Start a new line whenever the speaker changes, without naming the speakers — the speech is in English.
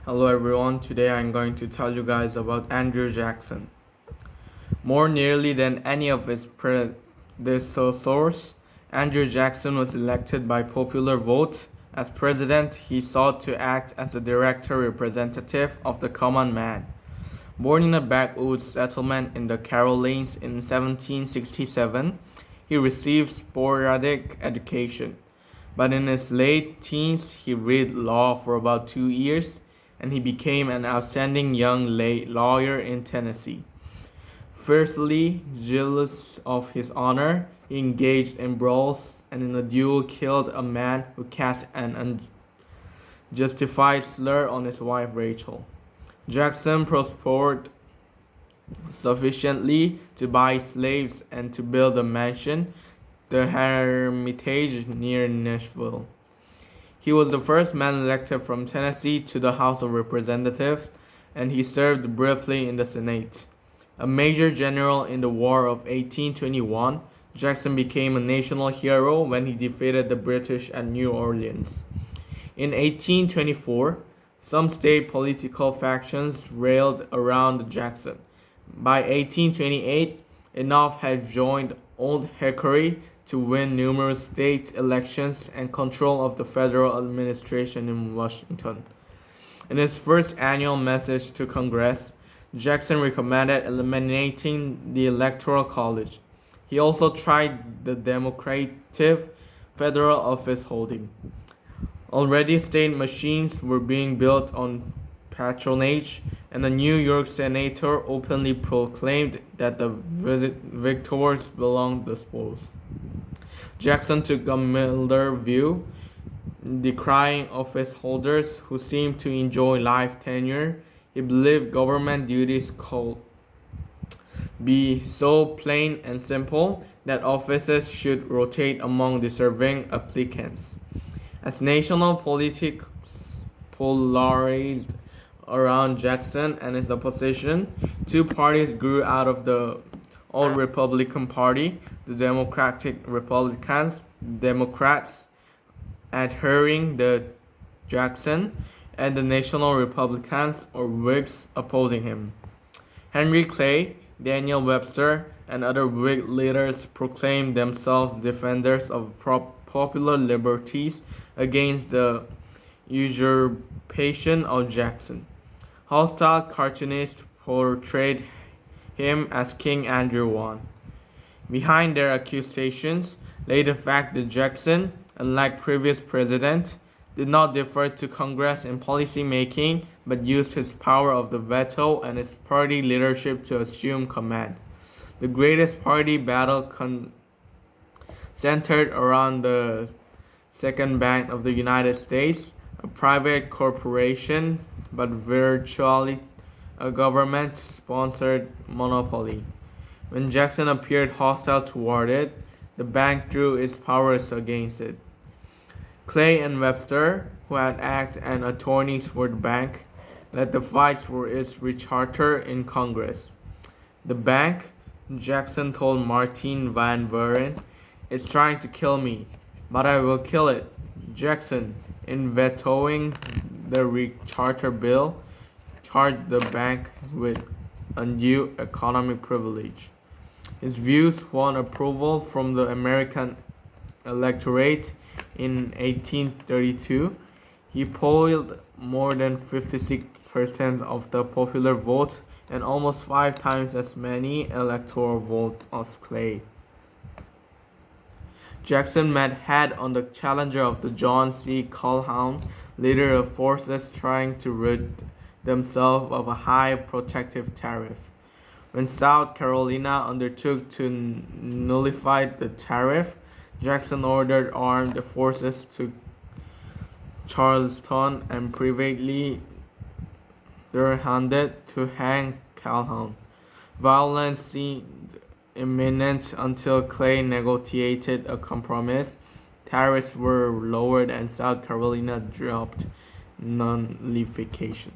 Hello everyone, today I'm going to tell you guys about Andrew Jackson. More nearly than any of his predecessors, Andrew Jackson was elected by popular vote. As president, he sought to act as the direct representative of the common man. Born in a backwoods settlement in the Carolines in 1767, he received sporadic education. But in his late teens, he read law for about 2 years, and he became an outstanding young lawyer in Tennessee. Fiercely jealous of his honor, he engaged in brawls and in a duel killed a man who cast an unjustified slur on his wife Rachel. Jackson prospered sufficiently to buy slaves and to build a mansion, the Hermitage near Nashville. He was the first man elected from Tennessee to the House of Representatives, and he served briefly in the Senate. A major general in the War of 1821, Jackson became a national hero when he defeated the British at New Orleans. In 1824, some state political factions railed around Jackson. By 1828, enough had joined Old Hickory to win numerous state elections and control of the federal administration in Washington. In his first annual message to Congress, Jackson recommended eliminating the Electoral College. He also tried the democratic federal office holding. Already state machines were being built on patronage, and a New York senator openly proclaimed that the victors belonged the spoils. Jackson took a milder view, decrying office holders who seemed to enjoy life tenure. He believed government duties could be so plain and simple that offices should rotate among deserving applicants. As national politics polarized around Jackson and his opposition, two parties grew out of the old Republican Party, the Democratic Republicans, Democrats adhering to Jackson, and the National Republicans or Whigs opposing him. Henry Clay, Daniel Webster, and other Whig leaders proclaimed themselves defenders of popular liberties against the usurpation of Jackson. Hostile cartoonists portrayed him as King Andrew I. Behind their accusations lay the fact that Jackson, unlike previous presidents, did not defer to Congress in policy making but used his power of the veto and his party leadership to assume command. The greatest party battle centered around the Second Bank of the United States, a private corporation but virtually a government-sponsored monopoly. When Jackson appeared hostile toward it, the bank drew its powers against it. Clay and Webster, who had acted as attorneys for the bank, led the fight for its recharter in Congress. The bank, Jackson told Martin Van Buren, is trying to kill me, but I will kill it. Jackson, in vetoing the recharter bill, charged the bank with undue economic privilege. His views won approval from the American electorate in 1832. He polled more than 56% of the popular vote and almost 5 times as many electoral votes as Clay. Jackson met head-on the challenger of the John C. Calhoun, leader of forces trying to rid themselves of a high protective tariff. When South Carolina undertook to nullify the tariff, Jackson ordered armed forces to Charleston and privately handed to hang Calhoun. Violence seemed imminent until Clay negotiated a compromise. Tariffs were lowered and South Carolina dropped nullification.